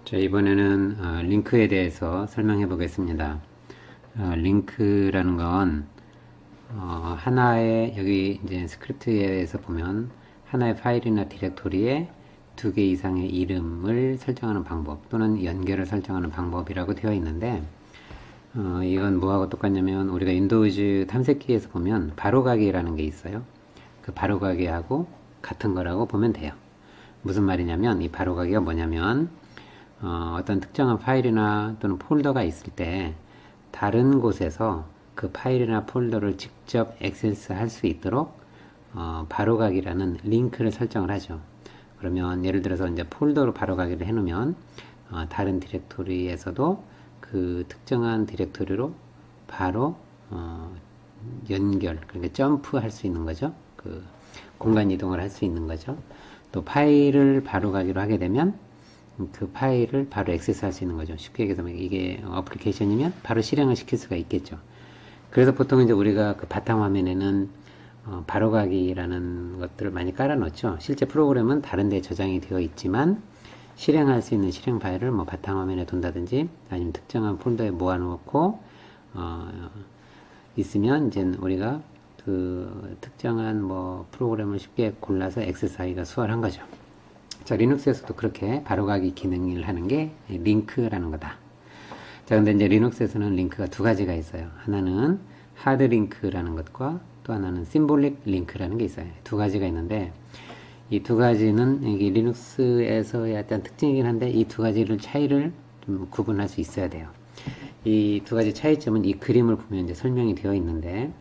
자, 이번에는 링크에 대해서 설명해 보겠습니다. 링크라는 건 하나의 여기 이제 스크립트에서 보면 하나의 파일이나 디렉토리에 두 개 이상의 이름을 설정하는 방법 또는 연결을 설정하는 방법이라고 되어 있는데 이건 뭐하고 똑같냐면 우리가 윈도우즈 탐색기에서 보면 바로가기라는 게 있어요. 그 바로가기하고 같은 거라고 보면 돼요. 무슨 말이냐면 이 바로가기가 뭐냐면 어떤 특정한 파일이나 또는 폴더가 있을 때 다른 곳에서 그 파일이나 폴더를 직접 액세스 할 수 있도록 바로가기라는 링크를 설정을 하죠. 그러면 예를 들어서 이제 폴더로 바로가기를 해놓으면 다른 디렉토리에서도 그 특정한 디렉토리로 바로 연결, 그러니까 점프할 수 있는 거죠. 그 공간 이동을 할 수 있는 거죠. 또 파일을 바로가기로 하게 되면 그 파일을 바로 액세스할 수 있는 거죠. 쉽게 얘기해서 이게 어플리케이션이면 바로 실행을 시킬 수가 있겠죠. 그래서 보통 이제 우리가 그 바탕화면에는 바로가기라는 것들을 많이 깔아놓죠. 실제 프로그램은 다른 데 저장이 되어 있지만 실행할 수 있는 실행 파일을 뭐 바탕화면에 둔다든지 아니면 특정한 폴더에 모아놓고 있으면 이제 우리가 그 특정한 뭐 프로그램을 쉽게 골라서 액세스하기가 수월한 거죠. 자, 리눅스에서도 그렇게 바로가기 기능을 하는 게 링크라는 거다. 자, 근데 이제 리눅스에서는 링크가 두 가지가 있어요. 하나는 하드 링크라는 것과 또 하나는 심볼릭 링크라는 게 있어요. 두 가지가 있는데 이 두 가지는 이게 리눅스에서의 어떤 특징이긴 한데 이 두 가지를 차이를 좀 구분할 수 있어야 돼요. 이 두 가지 차이점은 이 그림을 보면 이제 설명이 되어 있는데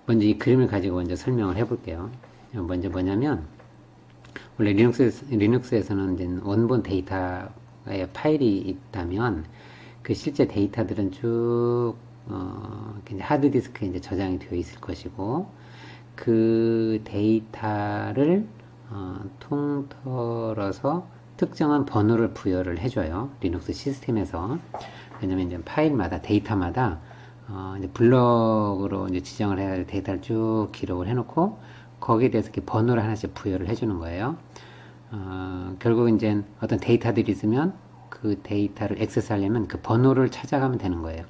먼저 이 그림을 가지고 먼저 설명을 해볼게요. 먼저 뭐냐면 원래 리눅스에서는 이제 원본 데이터의 파일이 있다면 그 실제 데이터들은 쭉 하드디스크에 이제 저장이 되어 있을 것이고 그 데이터를 통틀어서 특정한 번호를 부여를 해줘요. 리눅스 시스템에서. 왜냐면 이제 파일마다 데이터마다 이제 블럭으로 이제 지정을 해야 될 데이터를 쭉 기록을 해놓고 거기에 대해서 이렇게 번호를 하나씩 부여를 해주는 거예요. 결국 이제 어떤 데이터들이 있으면 그 데이터를 액세스하려면 그 번호를 찾아가면 되는 거예요.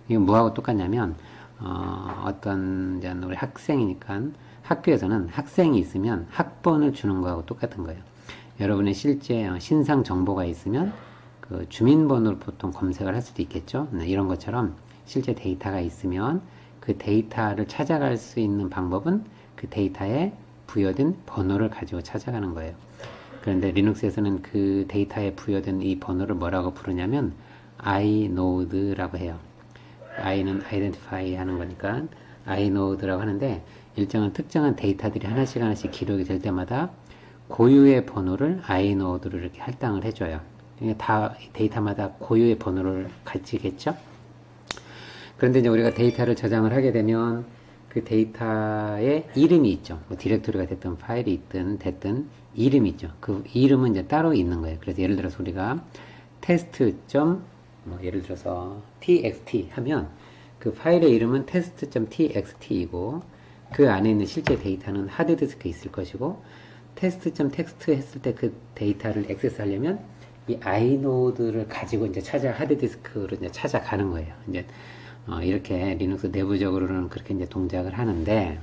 이건 뭐하고 똑같냐면 어떤 이제 우리 학생이니까 학교에서는 학생이 있으면 학번을 주는 거하고 똑같은 거예요. 여러분의 실제 신상 정보가 있으면 그 주민번호를 보통 검색을 할 수도 있겠죠. 이런 것처럼 실제 데이터가 있으면 그 데이터를 찾아갈 수 있는 방법은 그 데이터에 부여된 번호를 가지고 찾아가는 거예요. 그런데 리눅스에서는 그 데이터에 부여된 이 번호를 뭐라고 부르냐면 inode라고 해요. i는 identify 하는 거니까 inode라고 하는데 일정한 특정한 데이터들이 하나씩 기록이 될 때마다 고유의 번호를 inode로 이렇게 할당을 해줘요. 다 데이터마다 고유의 번호를 가지겠죠? 그런데 이제 우리가 데이터를 저장을 하게 되면 그 데이터에 이름이 있죠. 뭐 디렉토리가 됐든 파일이 있든 됐든 이름이 있죠. 그 이름은 이제 따로 있는 거예요. 그래서 예를 들어서 우리가 테스트 뭐 예를 들어서 txt 하면 그 파일의 이름은 test.txt이고 그 안에 있는 실제 데이터는 하드디스크에 있을 것이고 test.txt 했을 때 그 데이터를 액세스하려면 이 아이노드를 가지고 이제 하드디스크로 이제 찾아가는 거예요. 이제 이렇게 리눅스 내부적으로는 그렇게 이제 동작을 하는데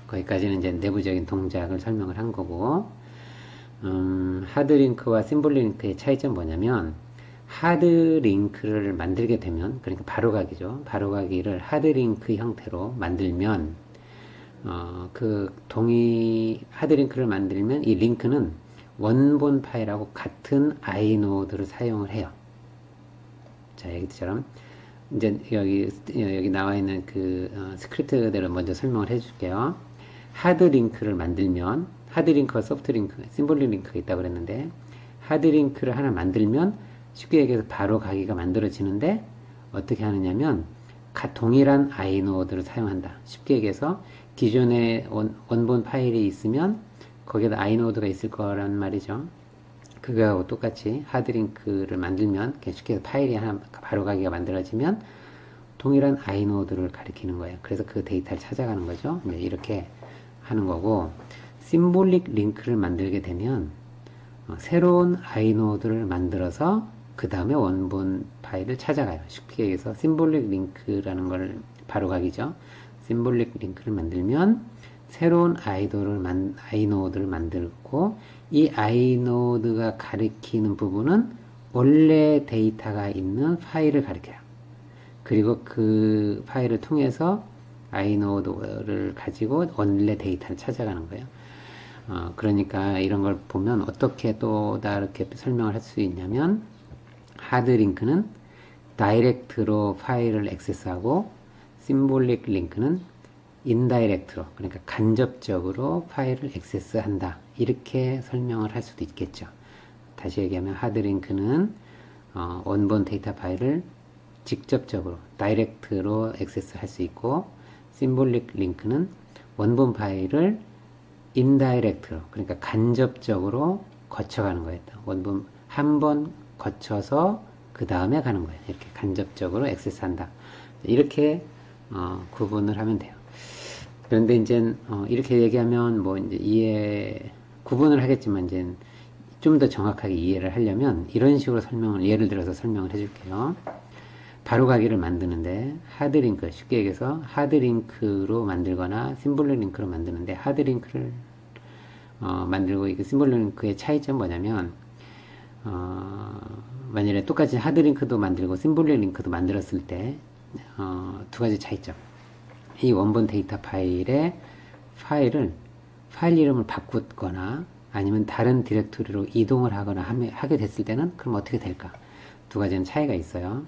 거기까지는 이제 내부적인 동작을 설명을 한 거고 하드링크와 심볼링크의 차이점 뭐냐면 하드링크를 만들게 되면 그러니까 바로가기죠. 바로가기를 하드링크 형태로 만들면 그 하드링크를 만들면 이 링크는 원본 파일하고 같은 아이노드를 사용을 해요. 자, 여기처럼 이제 여기 나와 있는 그 스크립트대로 먼저 설명을 해줄게요. 하드링크를 만들면 하드링크와 소프트링크, 심볼링 링크가 있다고 그랬는데 하드링크를 하나 만들면 쉽게 얘기해서 바로가기가 만들어지는데 어떻게 하느냐면 동일한 아이노드를 사용한다. 쉽게 얘기해서 기존에 원본 파일이 있으면 거기에다 아이노드가 있을 거란 말이죠. 그거하고 똑같이 하드링크를 만들면 쉽게 해서 파일이 하나 바로가기가 만들어지면 동일한 아이노드를 가리키는 거예요. 그래서 그 데이터를 찾아가는 거죠. 이렇게 하는 거고 심볼릭 링크를 만들게 되면 새로운 아이노드를 만들어서 그 다음에 원본 파일을 찾아가요. 쉽게 얘기해서 심볼릭 링크라는 걸 바로가기죠. 심볼릭 링크를 만들면 새로운 아이노드를 만들고, 이 아이노드가 가리키는 부분은 원래 데이터가 있는 파일을 가리켜요. 그리고 그 파일을 통해서 아이노드를 가지고 원래 데이터를 찾아가는 거예요. 그러니까 이런 걸 보면 어떻게 또 다르게 설명을 할 수 있냐면, 하드링크는 다이렉트로 파일을 액세스하고, 심볼릭 링크는 인다이렉트로, 그러니까 간접적으로 파일을 액세스한다. 이렇게 설명을 할 수도 있겠죠. 다시 얘기하면 하드링크는 원본 데이터 파일을 직접적으로 다이렉트로 액세스할 수 있고, 심볼릭 링크는 원본 파일을 인다이렉트로, 그러니까 간접적으로 거쳐가는 거예요. 원본 한 번 거쳐서 그 다음에 가는 거예요. 이렇게 간접적으로 액세스한다. 이렇게 구분을 하면 돼요. 그런데 이제 이렇게 얘기하면 뭐 이제 구분을 하겠지만 이제 좀 더 정확하게 이해를 하려면 이런 식으로 예를 들어서 설명을 해줄게요. 바로가기를 만드는데 하드링크, 쉽게 얘기해서 하드링크로 만들거나 심볼릭 링크로 만드는데, 하드링크를 만들고 이 심볼릭 링크의 차이점은 뭐냐면, 만약에 똑같이 하드링크도 만들고 심볼릭 링크도 만들었을 때 두 가지 차이점. 이 원본 데이터 파일 이름을 바꾸거나 아니면 다른 디렉토리로 이동을 하거나 하게 됐을 때는 그럼 어떻게 될까? 두 가지는 차이가 있어요.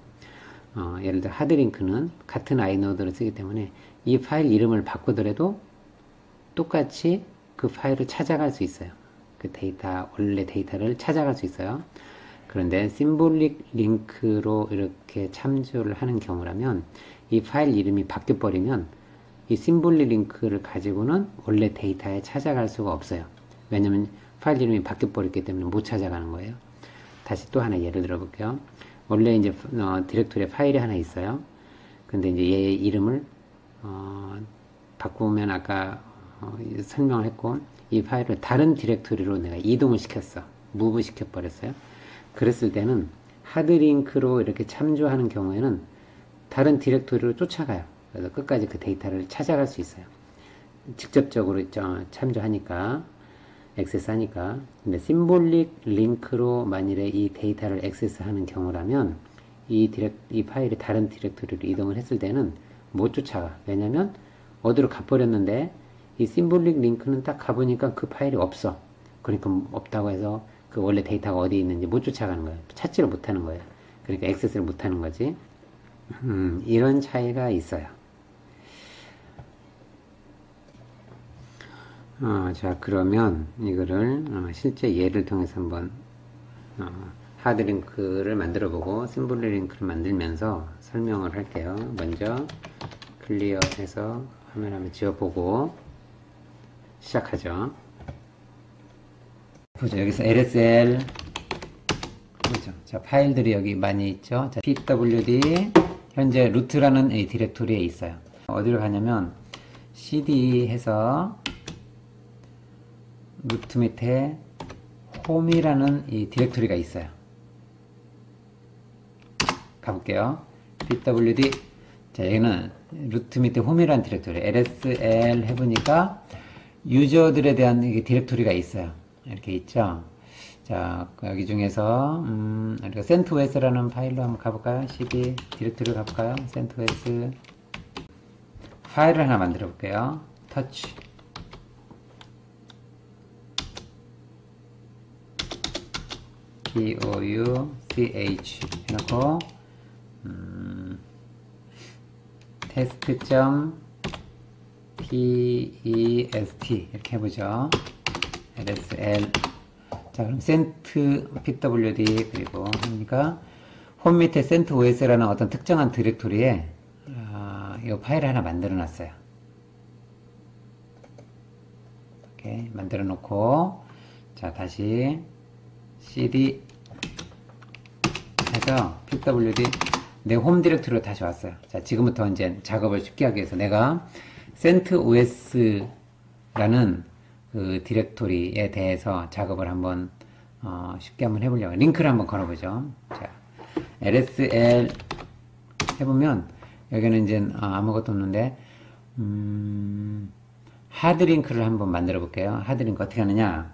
예를 들어 하드링크는 같은 아이노드를 쓰기 때문에 이 파일 이름을 바꾸더라도 똑같이 그 파일을 찾아갈 수 있어요. 그 원래 데이터를 찾아갈 수 있어요. 그런데 심볼릭 링크로 이렇게 참조를 하는 경우라면 이 파일 이름이 바뀌어 버리면 이 심볼릭 링크를 가지고는 원래 데이터에 찾아갈 수가 없어요. 왜냐면 파일 이름이 바뀌어 버렸기 때문에 못 찾아가는 거예요. 다시 또 하나 예를 들어 볼게요. 원래 이제 디렉토리에 파일이 하나 있어요. 근데 이제 얘 이름을 바꾸면 아까 설명을 했고, 이 파일을 다른 디렉토리로 내가 이동을 시켰어. 무브 시켜 버렸어요. 그랬을 때는 하드링크로 이렇게 참조하는 경우에는 다른 디렉토리로 쫓아가요. 그래서 끝까지 그 데이터를 찾아갈 수 있어요. 직접적으로 참조하니까, 액세스하니까. 근데 심볼릭 링크로 만일에 이 데이터를 액세스하는 경우라면 이 파일이 다른 디렉토리로 이동을 했을 때는 못 쫓아가. 왜냐면 어디로 가버렸는데 이 심볼릭 링크는 딱 가보니까 그 파일이 없어. 그러니까 없다고 해서 그 원래 데이터가 어디 있는지 못 쫓아가는 거예요. 찾지를 못하는 거예요. 그러니까 액세스를 못하는 거지. 이런 차이가 있어요. 자, 그러면 이거를 실제 예를 통해서 한번 하드링크를 만들어 보고 심볼릭 링크를 만들면서 설명을 할게요. 먼저 클리어해서 화면 한번 지워보고 시작하죠. 보죠. 여기서 LSL 보죠. 자, 파일들이 여기 많이 있죠. 자, pwd 현재 루트라는 이 디렉토리에 있어요. 어디로 가냐면 cd 해서 루트 밑에 홈이라는 이 디렉토리가 있어요. 가볼게요. pwd. 자, 여기는 루트 밑에 홈이라는 디렉토리, lsl 해보니까 유저들에 대한 이게 디렉토리가 있어요. 이렇게 있죠. 자, 여기 중에서 우리가 CentOS라는 파일로 한번 가볼까요? cd 디렉토리로 가볼까요? CentOS 파일을 하나 만들어 볼게요. touch touch 해놓고 test.test 이렇게 해보죠. lsl. 자, 그럼 cent pwd 그리고 그러니까 홈 밑에 centos라는 어떤 특정한 디렉토리에 이 파일을 하나 만들어 놨어요. 이렇게 만들어 놓고, 자, 다시 cd 해서 pwd 내 홈 디렉토리로 다시 왔어요. 자, 지금부터 이제 작업을 쉽게 하기 위해서 내가 CentOS라는 그 디렉토리에 대해서 작업을 한번 쉽게 한번 해보려고. 링크를 한번 걸어보죠. 자, lsl 해보면, 여기는 이제 아무것도 없는데, 하드링크를 한번 만들어 볼게요. 하드링크 어떻게 하느냐.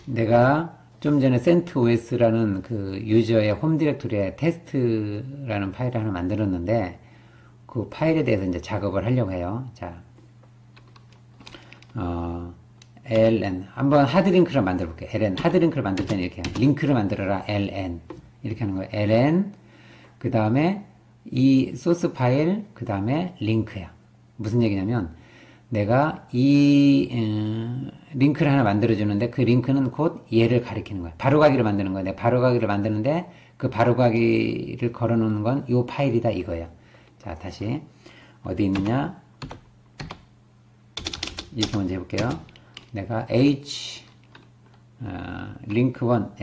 내가 좀 전에 CentOS라는 그 유저의 홈 디렉토리에 테스트라는 파일을 하나 만들었는데, 그 파일에 대해서 이제 작업을 하려고 해요. 자, ln 한번 하드링크를 만들어 볼게요. ln 하드링크를 만들 때는 이렇게 링크를 만들어라 ln 이렇게 하는 거예요. ln 그 다음에 이 소스 파일 그 다음에 링크야. 무슨 얘기냐면 내가 이 링크를 하나 만들어 주는데 그 링크는 곧 얘를 가리키는 거야. 바로가기를 만드는 거야. 내가 바로가기를 만드는데 그 바로가기를 걸어 놓는 건 이 파일이다 이거예요. 자, 다시 어디 있느냐 이렇게 먼저 해볼게요. 내가 link1 link1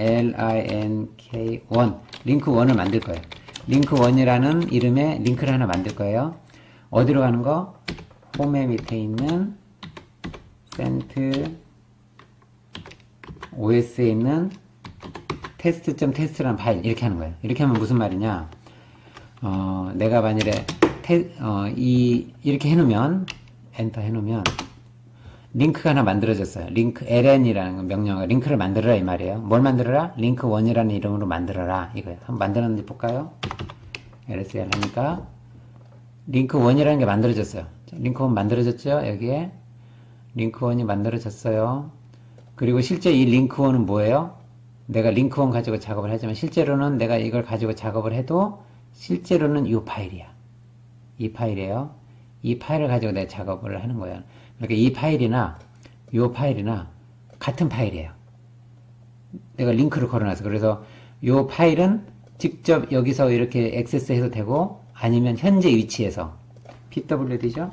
link1을 만들 거예요. link1이라는 이름의 링크를 하나 만들 거예요. 어디로 가는 거? 홈의 밑에 있는 CentOS에 있는 test.test라는 파일 이렇게 하는 거예요. 이렇게 하면 무슨 말이냐? 내가 만일에 이렇게 해놓으면 엔터 해놓으면 링크가 하나 만들어졌어요. 링크 ln이라는 명령어 링크를 만들어라 이 말이에요. 뭘 만들어라? link1이라는 이름으로 만들어라 이거예요. 한번 만들었는지 볼까요? lsl 하니까 link1이라는 게 만들어졌어요. link1 만들어졌죠? 여기에 link1이 만들어졌어요. 그리고 실제 이 link1은 뭐예요? 내가 link1 가지고 작업을 하지만 실제로는 내가 이걸 가지고 작업을 해도 실제로는 이 파일이야. 이 파일이에요. 이 파일을 가지고 내가 작업을 하는 거예요. 그러니까 이 파일이나 이 파일이나 같은 파일이에요. 내가 링크를 걸어놨어. 그래서 이 파일은 직접 여기서 이렇게 액세스해도 되고 아니면 현재 위치에서 pwd죠?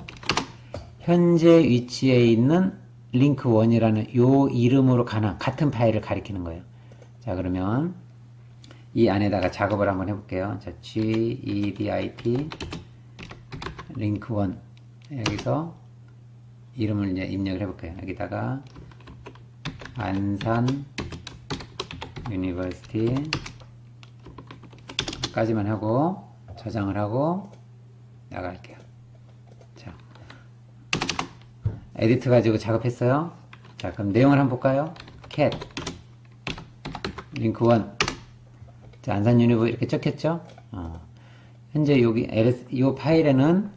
현재 위치에 있는 link1이라는 이 이름으로 가는 같은 파일을 가리키는 거예요. 자, 그러면 이 안에다가 작업을 한번 해볼게요. 자, gedit link1 여기서 이름을 이제 입력을 해볼게요. 여기다가 안산 유니버시티 까지만 하고 저장을 하고 나갈게요. 자, 에디트 가지고 작업했어요. 자, 그럼 내용을 한번 볼까요? cat link1 자, 안산 유니버 이렇게 적혔죠? 현재 여기 이 파일에는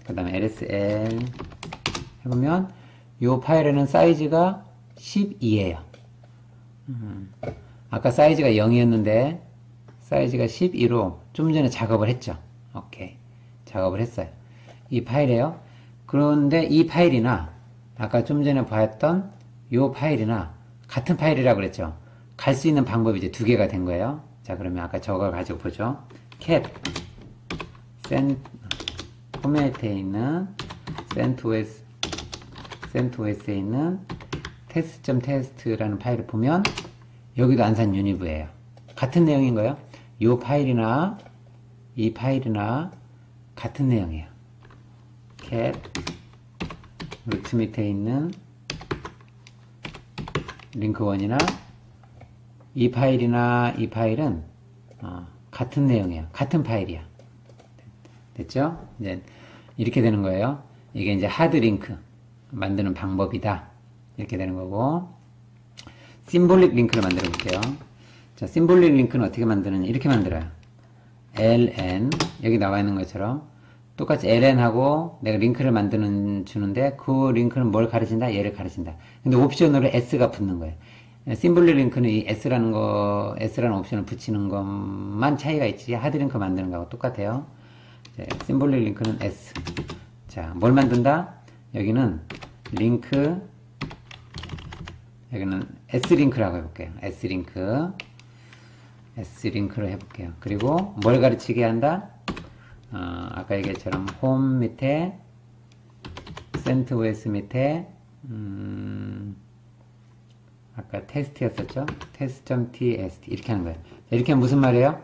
그 다음에 lsl 해보면 이 파일에는 사이즈가 12예요. 아까 사이즈가 0이었는데 사이즈가 12로 좀 전에 작업을 했죠. 오케이. 작업을 했어요. 이 파일이에요. 그런데 이 파일이나 아까 좀 전에 봤던 이 파일이나 같은 파일이라고 그랬죠. 갈 수 있는 방법이 이제 두 개가 된 거예요. 자, 그러면 아까 저걸 가지고 보죠. cat 포맷에 있는 CentOS에 있는 test.test라는 파일을 보면 여기도 안산 유니브예요. 같은 내용인 거예요. 이 파일이나 이 파일이나 같은 내용이에요. cat 루트 밑에 있는 link1이나 이 파일이나 이 파일은 같은 내용이에요. 같은 파일이야. 됐죠? 이제 이렇게 되는 거예요. 이게 이제 하드 링크 만드는 방법이다. 이렇게 되는 거고, 심볼릭 링크를 만들어 볼게요. 자, 심볼릭 링크는 어떻게 만드느냐? 이렇게 만들어요. ln 여기 나와 있는 것처럼 똑같이 ln하고 내가 링크를 주는데 그 링크는 뭘 가르친다? 얘를 가르친다. 근데 옵션으로 s가 붙는 거예요. 심볼릭 링크는 이 s라는 옵션을 붙이는 것만 차이가 있지 하드 링크 만드는 거하고 똑같아요. 심볼릭 링크는 s. 자, 뭘 만든다? 여기는 링크, 여기는 s링크라고 해볼게요. s링크로 해볼게요. 그리고 뭘 가르치게 한다? 아까 얘기했처럼 홈 밑에 CentOS 밑에 아까 테스트였었죠? test.tst 이렇게 하는 거예요. 이렇게 하면 무슨 말이에요?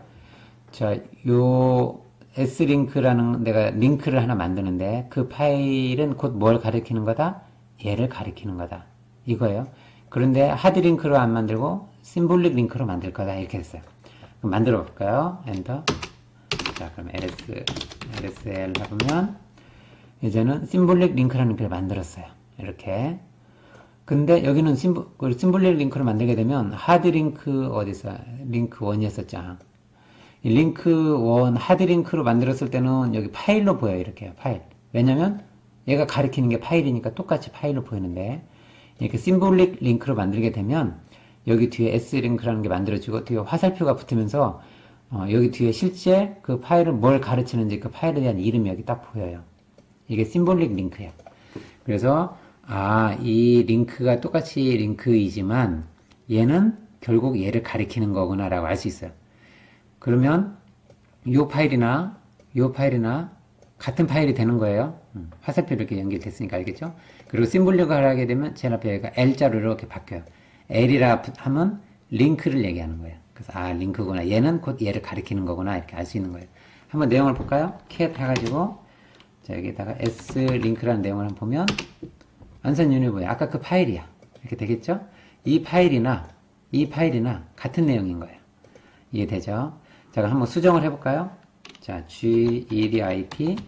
자, 요 s링크라는 내가 링크를 하나 만드는데 그 파일은 곧 뭘 가리키는 거다? 얘를 가리키는 거다. 이거예요. 그런데 하드링크로 안 만들고 심볼릭 링크로 만들 거다. 이렇게 했어요. 그럼 만들어 볼까요? 엔터. 자, 그럼 lsl 해보면, 이제는 심볼릭 링크라는 걸 만들었어요. 이렇게. 근데 여기는 심볼릭 링크를 만들게 되면 하드 링크 어디서 링크 1이었었죠. 이 링크 1 하드 링크로 만들었을 때는 여기 파일로 보여요. 이렇게 파일. 왜냐면 얘가 가리키는 게 파일이니까 똑같이 파일로 보이는데 이렇게 심볼릭 링크로 만들게 되면 여기 뒤에 S 링크라는 게 만들어지고 뒤에 화살표가 붙으면서 여기 뒤에 실제 그 파일을 뭘 가르치는지 그 파일에 대한 이름이 여기 딱 보여요. 이게 심볼릭 링크예요. 그래서 이 링크가 똑같이 링크이지만 얘는 결국 얘를 가리키는 거구나 라고 알 수 있어요. 그러면 요 파일이나 같은 파일이 되는 거예요. 화살표 이렇게 연결됐으니까 알겠죠? 그리고 심볼릭을 하게 되면 제일 앞에 여기가 L자로 이렇게 바뀌어요. L이라 하면 링크를 얘기하는 거예요. 그래서 링크구나. 얘는 곧 얘를 가리키는 거구나 이렇게 알 수 있는 거예요. 한번 내용을 볼까요? cat 해가지고 자 여기다가 S 링크라는 내용을 한번 보면 안선 유닛 뭐예요? 아까 그 파일이야. 이렇게 되겠죠? 이 파일이나 같은 내용인 거예요. 이해되죠? 자, 그럼 한번 수정을 해볼까요? 자, G1IP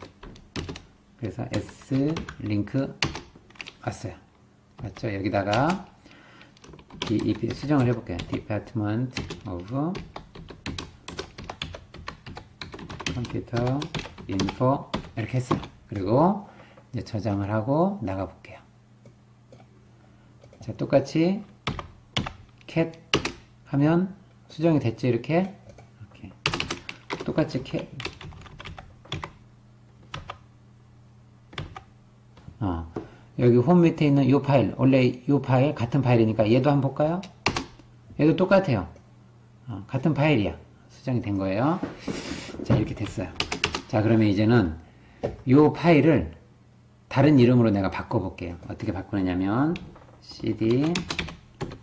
그래서 S 링크 왔어요. 맞죠? 여기다가 수정을 해볼게요. Department of Computer Info 이렇게 했어요. 그리고 이제 저장을 하고 나가볼게요. 자, 똑같이 cat 하면 수정이 됐죠? 이렇게 똑같이 cat 여기 홈 밑에 있는 이 파일 원래 이 파일 같은 파일이니까 얘도 한번 볼까요? 얘도 똑같아요. 같은 파일이야. 수정이 된 거예요. 자, 이렇게 됐어요. 자, 그러면 이제는 이 파일을 다른 이름으로 내가 바꿔볼게요. 어떻게 바꾸느냐면 cd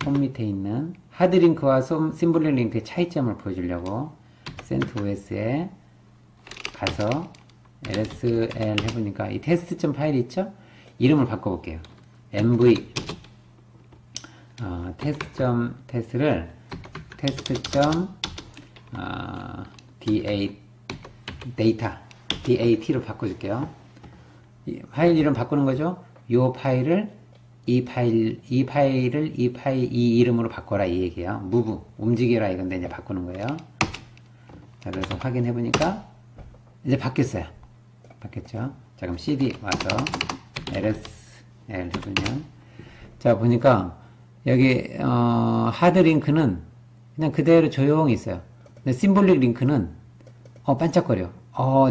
홈 밑에 있는 하드링크와 심볼릭 링크의 차이점을 보여주려고 CentOS에 가서 lsl 해보니까 이 테스트.점 파일이 있죠? 이름을 바꿔볼게요. mv 테스트를 dat로 바꿔줄게요. 파일 이름 바꾸는 거죠. 이 이름으로 바꿔라 이 얘기예요. move 움직여라 이건데 이제 바꾸는 거예요. 자, 그래서 확인해 보니까 이제 바뀌었어요. 바뀌었죠. 자, 그럼 cd 와서 lsl 해보면 자, 보니까 여기 하드 링크는 그냥 그대로 조용히 있어요. 근데 심볼릭 링크는 반짝거려.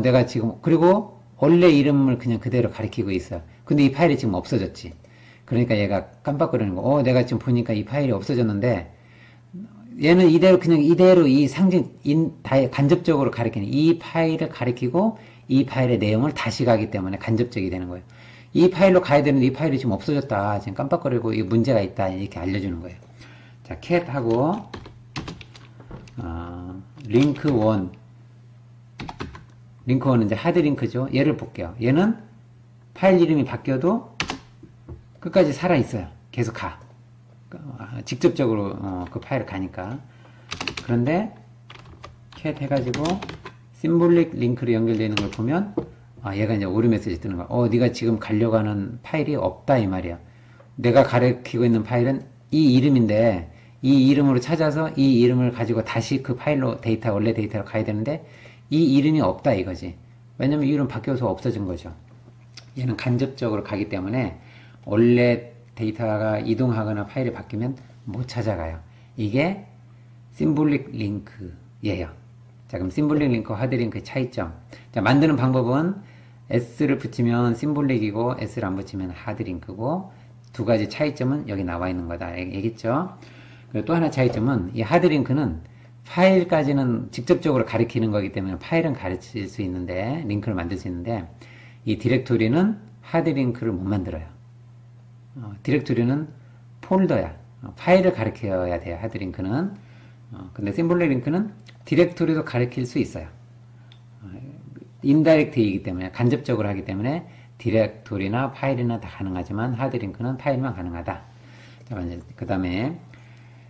내가 지금 그리고 원래 이름을 그냥 그대로 가리키고 있어요. 근데 이 파일이 지금 없어졌지. 그러니까 얘가 깜빡거리는 거. 내가 지금 보니까 이 파일이 없어졌는데 얘는 그냥 이대로 이 상징 간접적으로 가리키는 이 파일을 가리키고 이 파일의 내용을 다시 가기 때문에 간접적이 되는 거예요. 이 파일로 가야 되는데 이 파일이 지금 없어졌다. 지금 깜빡거리고 이 문제가 있다. 이렇게 알려주는 거예요. 자, cat 하고 링크 1 링크는 이제 하드 링크죠. 얘를 볼게요. 얘는 파일 이름이 바뀌어도 끝까지 살아있어요. 계속 가. 직접적으로 그 파일을 가니까. 그런데 cat 해가지고 심볼릭 링크로 연결되어 있는 걸 보면 얘가 이제 오류 메시지 뜨는 거야. 네가 지금 가려고 하는 파일이 없다 이 말이야. 내가 가리키고 있는 파일은 이 이름인데 이 이름으로 찾아서 이 이름을 가지고 다시 그 파일로 원래 데이터로 가야 되는데 이 이름이 없다 이거지. 왜냐면 이 이름 바뀌어서 없어진 거죠. 얘는 간접적으로 가기 때문에 원래 데이터가 이동하거나 파일이 바뀌면 못 찾아가요. 이게 심볼릭 링크예요. 자, 그럼 심볼릭 링크와 하드 링크의 차이점. 자, 만드는 방법은 S를 붙이면 심볼릭이고 S를 안 붙이면 하드 링크고 두 가지 차이점은 여기 나와 있는 거다. 알겠죠? 그리고 또 하나 차이점은 이 하드 링크는 파일까지는 직접적으로 가리키는 거기 때문에 파일은 가르칠 수 있는데 링크를 만들 수 있는데 이 디렉토리는 하드 링크를 못 만들어요. 디렉토리는 폴더야. 파일을 가리켜야 돼요. 하드 링크는. 근데 심볼릭 링크는 디렉토리도 가리킬 수 있어요. 인다이렉트이기 때문에 간접적으로 하기 때문에 디렉토리나 파일이나 다 가능하지만 하드 링크는 파일만 가능하다. 그 다음에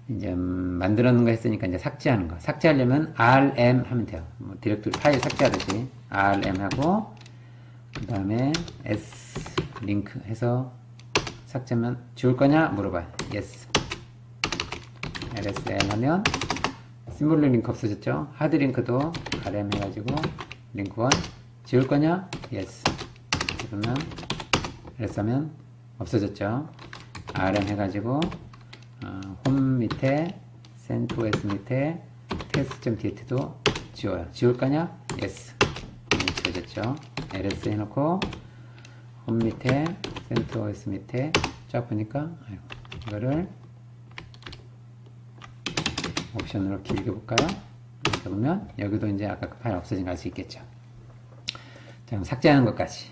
이제 만들어 놓은 거 했으니까 이제 삭제하는 거. 삭제하려면 rm 하면 돼요. 뭐 디렉토리 파일 삭제하듯이 rm 하고 그 다음에 s 링크 해서 삭제하면 지울 거냐 물어봐요. yes. lsl 하면 심볼릭 링크 없어졌죠. 하드 링크도 rm 해가지고 링크 1 지울 거냐 yes. 그러면 ls 하면 없어졌죠. rm 해가지고 홈 밑에 CentOS 밑에 test.dat도 지워요. 지울 거냐? yes. 지워졌죠. ls 해놓고 홈 밑에 CentOS 밑에 쫙 보니까 아이고, 이거를 옵션으로 길게 볼까요? 이렇게 보면 여기도 이제 아까 그 파일 없어진 거 알 수 있겠죠. 자, 그럼 삭제하는 것까지.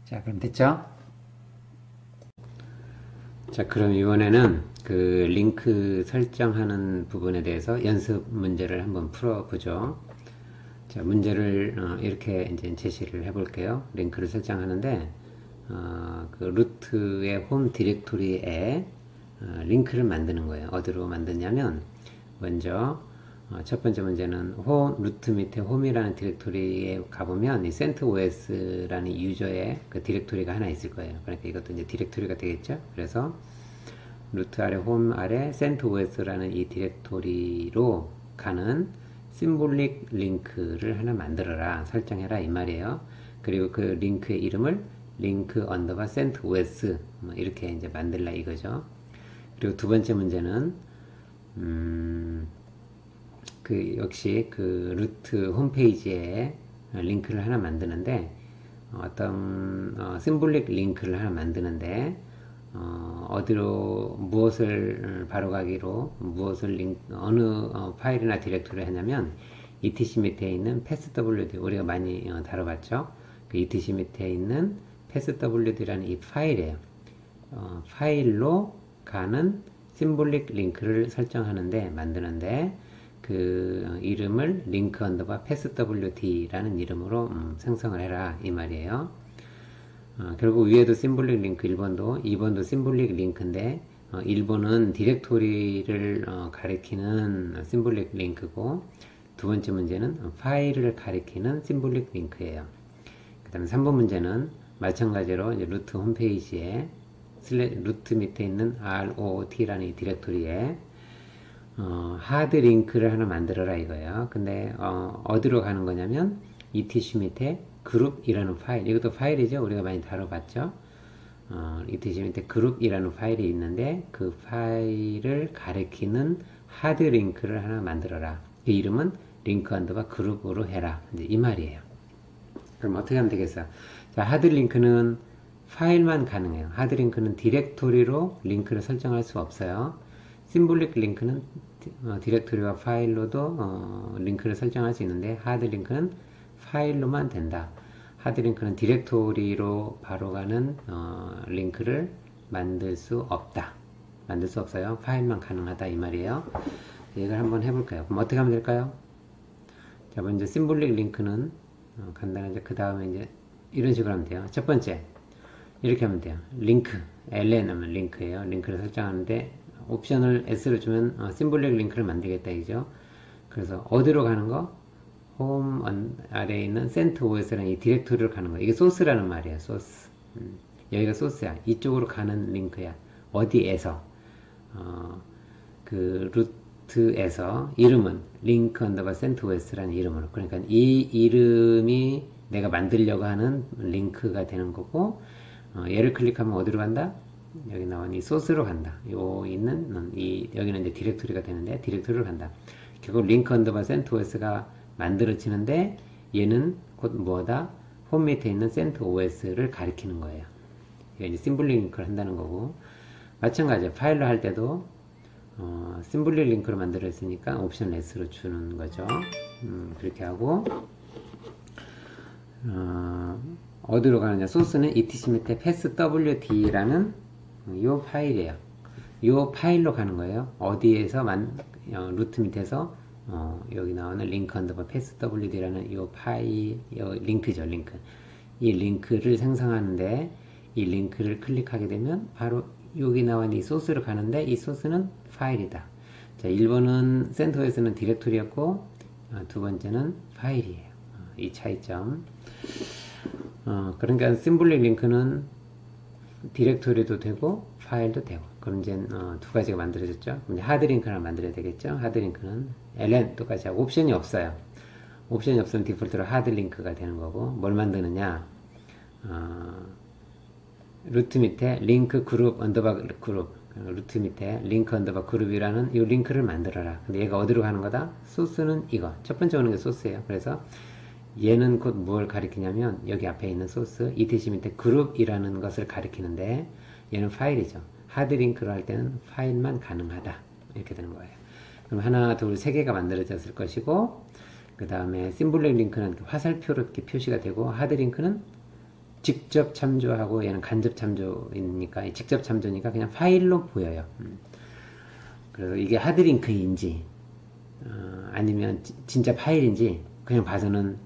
자, 그럼 됐죠? 자, 그럼 이번에는 그 링크 설정하는 부분에 대해서 연습 문제를 한번 풀어보죠. 자, 문제를 이렇게 이제 제시를 해볼게요. 링크를 설정하는데 그 루트의 홈 디렉토리에 링크를 만드는 거예요. 어디로 만드냐면 먼저 첫 번째 문제는 루트 밑에 홈이라는 디렉토리에 가보면 이 CentOS라는 유저의 그 디렉토리가 하나 있을 거예요. 그러니까 이것도 이제 디렉토리가 되겠죠. 그래서 루트 아래 홈 아래 CentOS라는 이 디렉토리로 가는 심볼릭 링크를 하나 만들어라, 설정해라 이 말이에요. 그리고 그 링크의 이름을 링크 언더바 CentOS 뭐 이렇게 이제 만들라 이거죠. 그리고 두 번째 문제는 그 역시 그 루트 홈페이지에 링크를 하나 만드는데 어떤 심볼릭 링크를 하나 만드는데 어디로 무엇을 바로 가기로 무엇을 어느 파일이나 디렉토리를 하냐면 etc 밑에 있는 passwd 우리가 많이 다뤄봤죠. 그 etc 밑에 있는 passwd라는 이 파일이에요. 파일로 가는 심볼릭 링크를 설정하는데 만드는데 그 이름을 링크 언더바 passwd라는 이름으로 생성을 해라 이 말이에요. 결국 위에도 심볼릭 링크 1번도 2번도 심볼릭 링크인데 1번은 디렉토리를 가리키는 심볼릭 링크고 두 번째 문제는 파일을 가리키는 심볼릭 링크예요. 그 다음에 3번 문제는 마찬가지로 이제 루트 홈페이지에 루트 밑에 있는 ROT라는 이 디렉토리에 하드 링크를 하나 만들어라 이거예요. 근데 어디로 가는 거냐면 etc 밑에 그룹이라는 파일, 이것도 파일이죠. 우리가 많이 다뤄봤죠. etc 밑에 그룹이라는 파일이 있는데 그 파일을 가리키는 하드 링크를 하나 만들어라. 그 이름은 링크 언더바 그룹으로 해라. 이제 이 말이에요. 그럼 어떻게 하면 되겠어요? 자, 하드 링크는 파일만 가능해요. 하드 링크는 디렉토리로 링크를 설정할 수 없어요. 심볼릭 링크는 디렉토리와 파일로도 링크를 설정할 수 있는데 하드 링크는 파일로만 된다. 하드 링크는 디렉토리로 바로 가는 링크를 만들 수 없다. 만들 수 없어요. 파일만 가능하다 이 말이에요. 이걸 한번 해볼까요? 그럼 어떻게 하면 될까요? 자, 먼저 심볼릭 링크는 간단하게 그 다음에 이제 이런 식으로 하면 돼요. 첫 번째 이렇게 하면 돼요. 링크 ln 하면 링크예요. 링크를 설정하는데 옵션을 s를 주면 심볼릭 링크를 만들겠다 이죠. 그래서 어디로 가는 거? 홈 아래에 있는 CentOS라는 이 디렉토리로 가는 거. 이게 소스라는 말이야. 소스. 여기가 소스야. 이쪽으로 가는 링크야. 어디에서? 그 루트에서 이름은 링크 언더바 CentOS라는 이름으로. 그러니까 이 이름이 내가 만들려고 하는 링크가 되는 거고 얘를 클릭하면 어디로 간다? 여기 나온 이 소스로 간다. 요 있는 여기는 이제 디렉토리가 되는데 디렉토리로 간다. 결국 링크 언더바 CentOS가 만들어지는데 얘는 곧 뭐다? 홈 밑에 있는 CentOS를 가리키는 거예요. 이게 이제 심볼릭 링크를 한다는 거고 마찬가지야. 파일로 할 때도 심볼릭 링크로 만들어 있으니까 옵션 S로 주는 거죠. 그렇게 하고 어디로 가느냐? 소스는 etc 밑에 passwd라는 이 파일이에요. 이 파일로 가는 거예요. 어디에서 루트 밑에서 여기 나오는 링크 언더바 passwd라는 이 파일, 링크죠, 링크. 이 링크를 생성하는데 이 링크를 클릭하게 되면 바로 여기 나온 이 소스로 가는데 이 소스는 파일이다. 자, 자, 1번은 CentOS는 디렉토리였고, 두 번째는 파일이에요. 이 차이점. 그러니까 심볼릭 링크는 디렉토리도 되고, 파일도 되고. 그럼 이제 두 가지가 만들어졌죠. 그럼 이제 하드 링크를 만들어야 되겠죠. 하드 링크는 ln 똑같이 하고 옵션이 없어요. 옵션이 없으면 디폴트로 하드 링크가 되는 거고, 뭘 만드느냐? 루트 밑에 링크 그룹 언더바 그룹, 루트 밑에 링크 언더바 그룹이라는 이 링크를 만들어라. 근데 얘가 어디로 가는 거다? 소스는 이거. 첫 번째 오는 게 소스예요. 그래서 얘는 곧 뭘 가리키냐면 여기 앞에 있는 소스 etc 밑에 그룹이라는 것을 가리키는데 얘는 파일이죠. 하드 링크를 할 때는 파일만 가능하다. 이렇게 되는 거예요. 그럼 하나, 둘, 세 개가 만들어졌을 것이고, 그 다음에 심볼릭 링크는 화살표로 이렇게 표시가 되고, 하드 링크는 직접 참조하고 얘는 간접 참조이니까, 직접 참조니까 그냥 파일로 보여요. 그래서 이게 하드 링크인지 아니면 진짜 파일인지 그냥 봐서는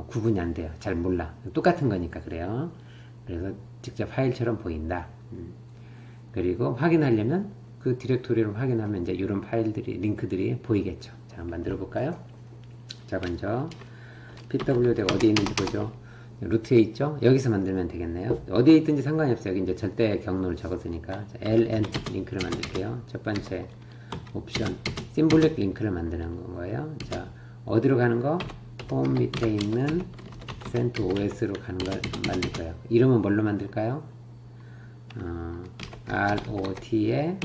구분이 안 돼요. 잘 몰라. 똑같은 거니까 그래요. 그래서 직접 파일처럼 보인다. 그리고 확인하려면 그 디렉토리를 확인하면 이제 이런 파일들이, 링크들이 보이겠죠. 자, 한번 만들어 볼까요? 자, 먼저 pwd 어디에 있는지 보죠. 루트에 있죠? 여기서 만들면 되겠네요. 어디에 있든지 상관이 없어요. 여기 이제 절대 경로를 적었으니까. 자, ln 링크를 만들게요. 첫 번째 옵션 심볼릭 링크를 만드는 거예요. 자, 어디로 가는 거? 홈 밑에 있는 CentOS로 가는 걸 만들 거예요. 이름은 뭘로 만들까요? ROT에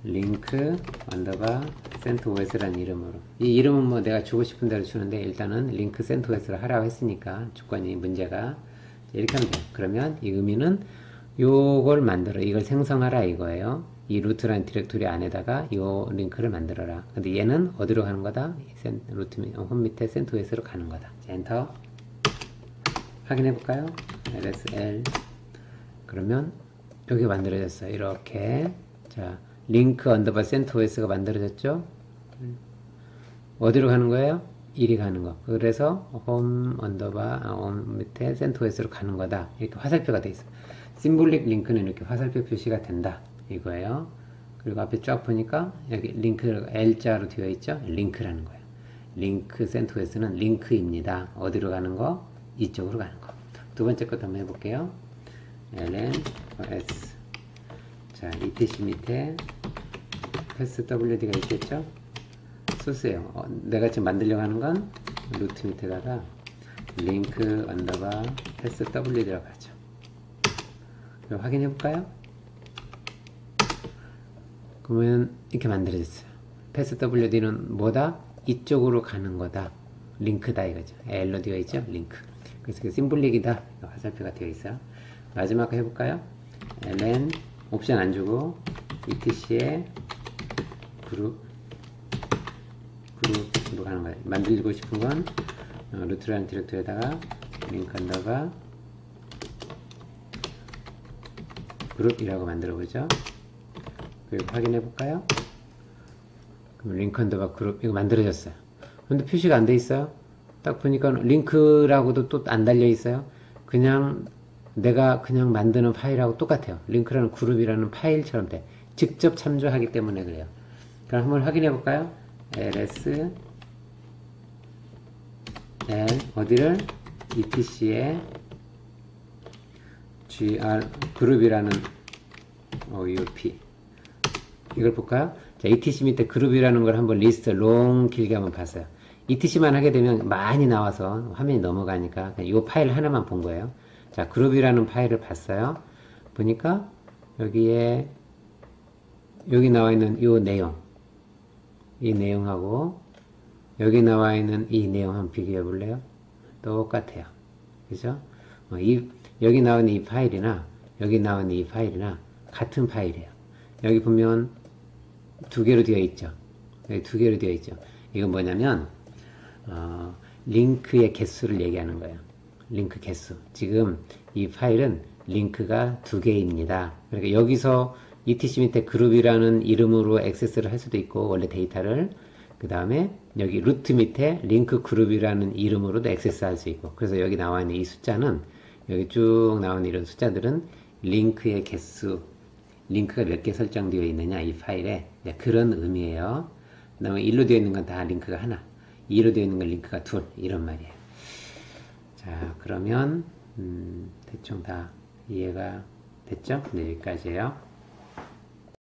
링크 언더바 CentOS라는 이름으로. 이 이름은 뭐 내가 주고 싶은 대로 주는데 일단은 링크 CentOS를 하라고 했으니까 조건이 문제가 이렇게 하면 돼요. 그러면 이 의미는 요걸 만들어, 이걸 생성하라 이거예요. 이 루트라는 디렉토리 안에다가 이 링크를 만들어라. 근데 얘는 어디로 가는 거다? 루트 홈 밑에 CentOS로 가는 거다. 자, 엔터. 확인해 볼까요? lsl. 그러면 여기 만들어졌어요. 이렇게. 자, 링크 언더바 CentOS가 만들어졌죠? 어디로 가는 거예요? 1이 가는 거. 그래서 홈 언더바 홈 밑에 CentOS로 가는 거다. 이렇게 화살표가 돼 있어요. 심볼릭 링크는 이렇게 화살표 표시가 된다. 이거예요. 그리고 앞에 쫙 보니까 여기 링크 L자로 되어 있죠? 링크라는 거예요. 링크 CentOS는 링크입니다. 어디로 가는 거? 이쪽으로 가는 거. 두 번째 것도 한번 해볼게요. ln s. 자, etc 밑에 passwd가 있겠죠? 소스예요. 내가 지금 만들려고 하는 건 루트 밑에다가 링크 언더바 passwd라고 하죠. 확인해 볼까요? 그러면 이렇게 만들어졌어요. passwd는 뭐다? 이쪽으로 가는 거다. 링크다 이거죠. L로 되어 있죠? 링크. 그래서 그 심볼릭이다. 화살표가 되어 있어요. 마지막 거 해볼까요? ln 옵션 안 주고 etc에 그룹으로 가는 거예요. 만들고 싶은 건 루트라는 디렉토리에다가 링크 언더바 그룹이라고 만들어 보죠. 그리고 확인해 볼까요? 그럼 링크 언더바 그룹 이거 만들어졌어요. 근데 표시가 안 돼 있어요. 딱 보니까 링크라고도 또 안 달려 있어요. 그냥 내가 그냥 만드는 파일하고 똑같아요. 링크라는 그룹이라는 파일처럼 돼. 직접 참조하기 때문에 그래요. 그럼 한번 확인해 볼까요? ls l 어디를 etc에 gr 그룹이라는 oup 이걸 볼까요? 자, etc 밑에 그룹이라는 걸 한번 리스트 롱 길게 한번 봤어요. etc만 하게 되면 많이 나와서 화면이 넘어가니까 이 파일 하나만 본 거예요. 자, 그룹이라는 파일을 봤어요. 보니까 여기에 여기 나와 있는 이 내용하고 여기 나와 있는 이 내용 한번 비교해 볼래요? 똑같아요. 그죠? 여기 나와 있는 이 파일이나 여기 나와 있는 이 파일이나 같은 파일이에요. 여기 보면 두 개로 되어 있죠. 여기 두 개로 되어 있죠. 이건 뭐냐면 링크의 개수를 얘기하는 거예요. 링크 개수. 지금 이 파일은 링크가 두 개입니다. 그러니까 여기서 etc 밑에 그룹이라는 이름으로 액세스를 할 수도 있고 원래 데이터를 그 다음에 여기 루트 밑에 링크 그룹이라는 이름으로도 액세스할 수 있고 그래서 여기 나와 있는 이 숫자는 여기 쭉 나오는 이런 숫자들은 링크의 개수 링크가 몇 개 설정되어 있느냐 이 파일에 네, 그런 의미예요. 그 다음에 1로 되어 있는 건 다 링크가 하나, 2로 되어 있는 건 링크가 둘, 이런 말이에요. 자, 그러면 대충 다 이해가 됐죠? 네, 여기까지예요.